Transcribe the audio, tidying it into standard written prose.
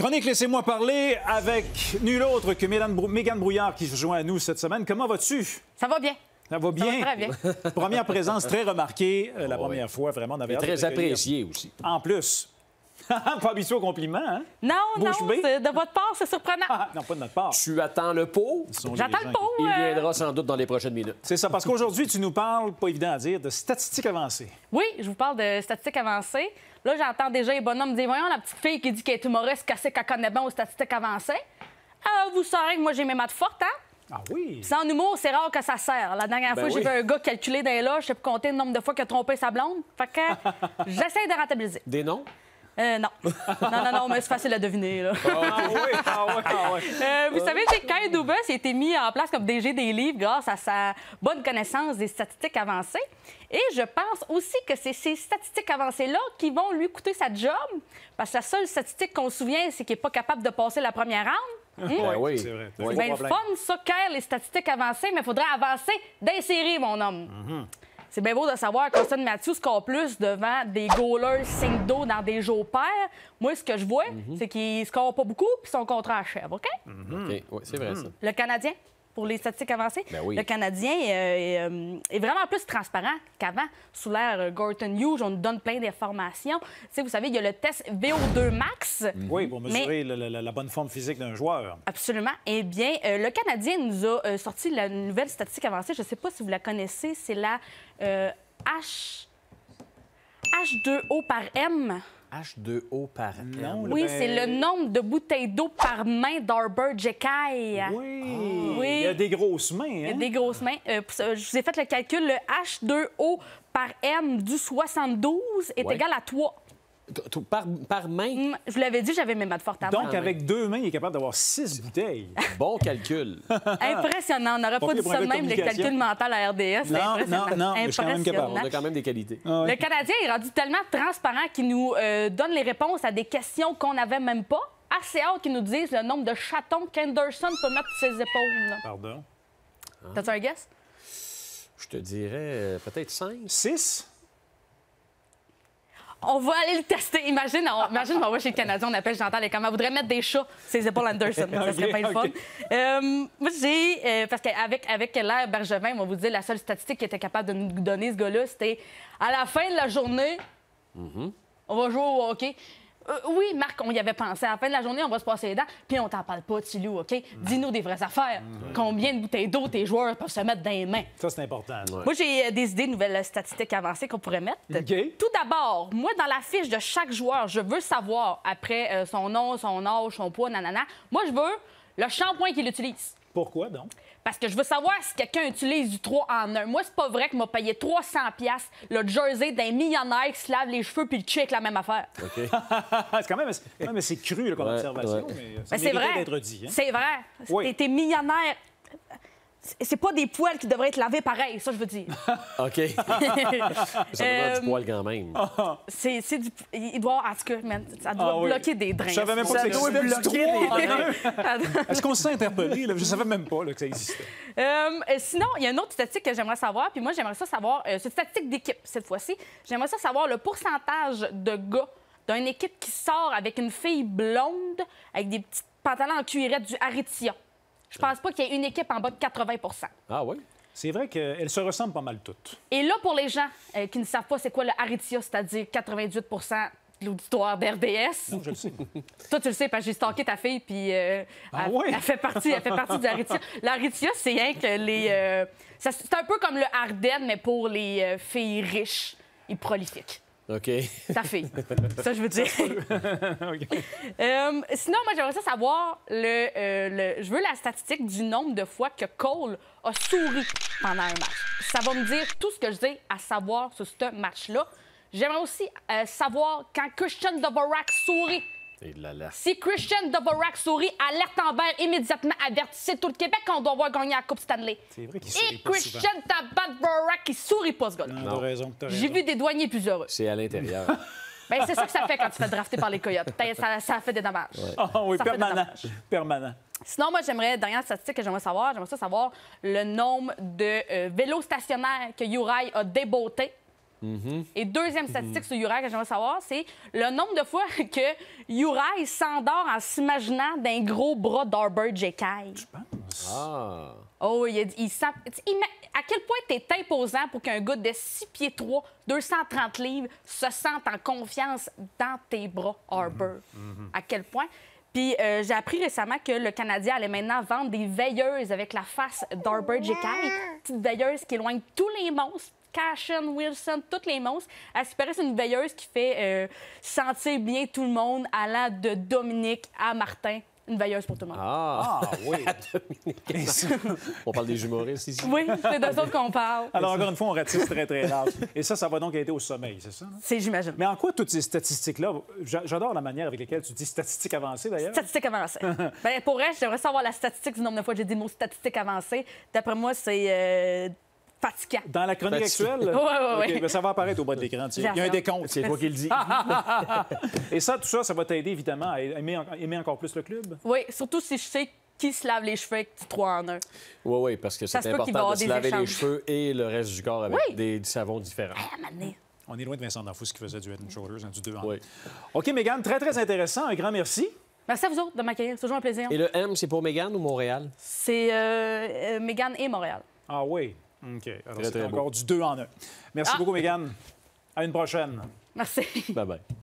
Chronique Laissez-moi parler avec nul autre que Mégane Brouillard qui se joint à nous cette semaine. Comment vas-tu? Ça va bien. Ça va bien? Ça va très bien. Première présence très remarquée la première fois. Vraiment, on avait hâte de très t'accueillir. apprécié aussi. En plus. Pas habitué au compliment, hein? Non, Bouche non, bée? de votre part, c'est surprenant. Non, pas de notre part. Tu attends le pot. J'attends le pot. Il viendra sans doute dans les prochaines minutes. C'est ça, parce qu'aujourd'hui, tu nous parles, pas évident à dire, de statistiques avancées. Oui, je vous parle de statistiques avancées. Là, j'entends déjà les bonhommes dire, voyons, la petite fille qui dit qu'elle est humoriste, qu'elle connaît bien aux statistiques avancées. Alors, vous saurez que moi, j'ai mes maths fortes, hein? Ah oui? Sans humour, c'est rare que ça sert. La dernière fois, j'ai vu un gars calculer dans les loges, je sais plus compter le nombre de fois qu'il a trompé sa blonde. Fait que j'essaie de rentabiliser. Des noms? Non. non, mais c'est facile à deviner, là. Ah oui. Vous savez, Kyle Dubas a été mis en place comme DG des livres grâce à sa bonne connaissance des statistiques avancées. Et je pense aussi que c'est ces statistiques avancées-là qui vont lui coûter sa job. Parce que la seule statistique qu'on se souvient, c'est qu'il n'est pas capable de passer la première ronde. Ben oui. C'est vrai. Oui. C'est bien le fun, ça, Kyle, les statistiques avancées, mais il faudrait avancer des séries, mon homme. C'est bien beau de savoir qu'Austin Matthews score plus devant des goalers 5 dos dans des jours pairs. Moi, ce que je vois, c'est qu'il score pas beaucoup puis son contrat achève, OK? OK, oui, c'est vrai, ça. Le Canadien, pour les statistiques avancées, Ben oui. le Canadien est vraiment plus transparent qu'avant. Sous l'ère Gorton Hughes, on nous donne plein d'informations. Tu sais, vous savez, il y a le test VO2 max. Oui, pour mesurer la bonne forme physique d'un joueur. Absolument. Eh bien, le Canadien nous a sorti la nouvelle statistique avancée. Je ne sais pas si vous la connaissez. C'est la H2O par M. H2O par M. Non, Oui, ben- c'est le nombre de bouteilles d'eau par main d'Arbor Jekai. Oui. Oui. Il y a des grosses mains, Il y a hein? des grosses mains. Je vous ai fait le calcul. Le H2O par M du 72 est Ouais. égal à 3. Par main? Je vous l'avais dit, j'avais mes maths fortes avant. Donc, avec 2 mains, il est capable d'avoir 6 bouteilles. Bon calcul. Impressionnant. On n'aurait Pas pas pire dit pour ça un de gars de même, les communication. calculs mentaux à RDS. C'est impressionnant. non, mais je suis quand même capable. On a quand même des qualités. Ah ouais. Le Canadien est rendu tellement transparent qu'il nous donne les réponses à des questions qu'on n'avait même pas. Assez hâte qu'ils nous disent le nombre de chatons qu'Henderson peut mettre sur ses épaules. là. Pardon. T'as-tu un guess? Je te dirais peut-être 5. 6? On va aller le tester. Imagine, on va chez le Canadien, on appelle Chantal et comment elle voudrait mettre des chats sur ses épaules Anderson. Ça serait pas le fun. OK. Moi, j'ai... parce qu'avec l'ère Bergevin, on va vous dire, la seule statistique qu'il était capable de nous donner, ce gars-là, c'était à la fin de la journée, on va jouer au hockey. Oui, Marc, on y avait pensé. À la fin de la journée, on va se passer les dents, puis on t'en parle pas, Tilou, OK? Dis-nous des vraies affaires. Combien de bouteilles d'eau tes joueurs peuvent se mettre dans les mains? Ça, c'est important. Moi, j'ai des idées de nouvelles statistiques avancées qu'on pourrait mettre. OK. Tout d'abord, moi, dans la fiche de chaque joueur, je veux savoir, après son nom, son âge, son poids, nanana, moi, je veux le shampoing qu'il utilise. Pourquoi, donc? Parce que je veux savoir si quelqu'un utilise du 3 en 1. Moi, c'est pas vrai qu'il m'a payé 300$ le jersey d'un millionnaire qui se lave les cheveux puis le tue avec la même affaire. OK. C'est quand même assez cru là, comme Ouais, observation, ouais. mais ça Ben, c'est méritait vrai. d'être dit. Hein? C'est vrai. Oui. T'es millionnaire. C'est pas des poils qui devraient être lavés pareil, ça, je veux dire. OK. Ça me donne du poil quand même. C'est du... Il doit... En tout cas, man, ça doit Ah oui. bloquer des drains. Je savais même pas Ça que ça doit existait. bloquer des Du drains. Est-ce qu'on se sent interpellé? Là? Je savais même pas là, que ça existait. Sinon, il y a une autre statistique que j'aimerais savoir, puis moi, j'aimerais ça savoir, c'est une statistique d'équipe cette fois-ci, j'aimerais ça savoir le pourcentage de gars d'une équipe qui sort avec une fille blonde avec des petits pantalons en cuirette du Aritzia. Je pense pas qu'il y ait une équipe en bas de 80 %. Ah oui? C'est vrai qu'elles se ressemblent pas mal toutes. Et là, pour les gens qui ne savent pas c'est quoi le Aritzia, c'est-à-dire 98 de l'auditoire d'RDS, Non, je le sais. toi, tu le sais, parce que j'ai stalké ta fille, puis ouais? elle fait partie du Aritzia. L'Aritzia, c'est rien que les... c'est un peu comme le Ardennes, mais pour les filles riches et prolifiques. OK. Ta fille. Ça, je veux dire. OK. Sinon, moi, j'aimerais ça savoir je veux la statistique du nombre de fois que Cole a souri pendant un match. Ça va me dire tout ce que je dis à savoir sur ce match-là. J'aimerais aussi savoir quand Christian Dvorak sourit. Et là là. Si Christian Dvorak sourit, alerte Amber immédiatement, avertissez tout le Québec qu'on doit voir gagner la Coupe Stanley. C'est vrai qu'il sourit Et pas Christian Dvorak, il sourit pas, ce gars-là. souvent. T'as raison, t'as raison. J'ai vu des douaniers plus heureux. C'est à l'intérieur. Ben, c'est ça que ça fait quand tu te fais drafter par les Coyotes. Ça fait des dommages. Ah oui, Ça fait des permanent. dommages. Permanent. Sinon, moi, dernière statistique que j'aimerais ça savoir le nombre de vélos stationnaires que Uri a débeautés Et deuxième statistique sur Uri que j'aimerais savoir, c'est le nombre de fois que Uri s'endort en s'imaginant d'un gros bras d'Arbor Jekai. Ah. Oh, il sent... À quel point t'es imposant pour qu'un gars de 6 pieds 3, 230 livres, se sente en confiance dans tes bras, Arbor. À quel point? Puis j'ai appris récemment que le Canadien allait maintenant vendre des veilleuses avec la face d'Arbor Jekai. Petite veilleuse qui éloigne tous les monstres. Cashen, Wilson, tous les monstres. À ce qui paraît, c'est une veilleuse qui fait sentir bien tout le monde, allant de Dominique à Martin. Une veilleuse pour tout le monde. Ah, oui. on parle des humoristes ici. Oui, c'est d'eux autres qu'on parle. Alors, encore une fois, on ratisse très, très large. Et ça va donc aider au sommeil, c'est ça? C'est, j'imagine. Mais en quoi toutes ces statistiques-là... J'adore la manière avec laquelle tu dis statistiques avancées, d'ailleurs. Statistiques avancées. Bien, pour elle, j'aimerais savoir la statistique du nombre de fois que j'ai dit le mot statistique avancée. D'après moi, c'est fatigant. Dans la chronique actuelle? Oui. Okay, ça va apparaître au bas de l'écran. Il y a un décompte. C'est toi qui le dis. Et ça, tout ça, ça va t'aider, évidemment, à aimer encore plus le club? Oui, surtout si je sais qui se lave les cheveux avec 3 en 1. Oui, parce que c'est important de se laver les cheveux et le reste du corps avec des savons différents. On est loin de Vincent D'Anfous qui faisait du Head & Shoulders, du 2 en 1. Oui. OK, Mégane, très, très intéressant. Un grand merci. Merci à vous autres de m'accueillir. C'est toujours un plaisir. Et le M, c'est pour Mégane ou Montréal? C'est Mégane et Montréal. Ah oui? OK. Alors, Très, c'est très encore beau. du 2 en 1. Merci beaucoup, Mégane. À une prochaine. Merci. Bye-bye.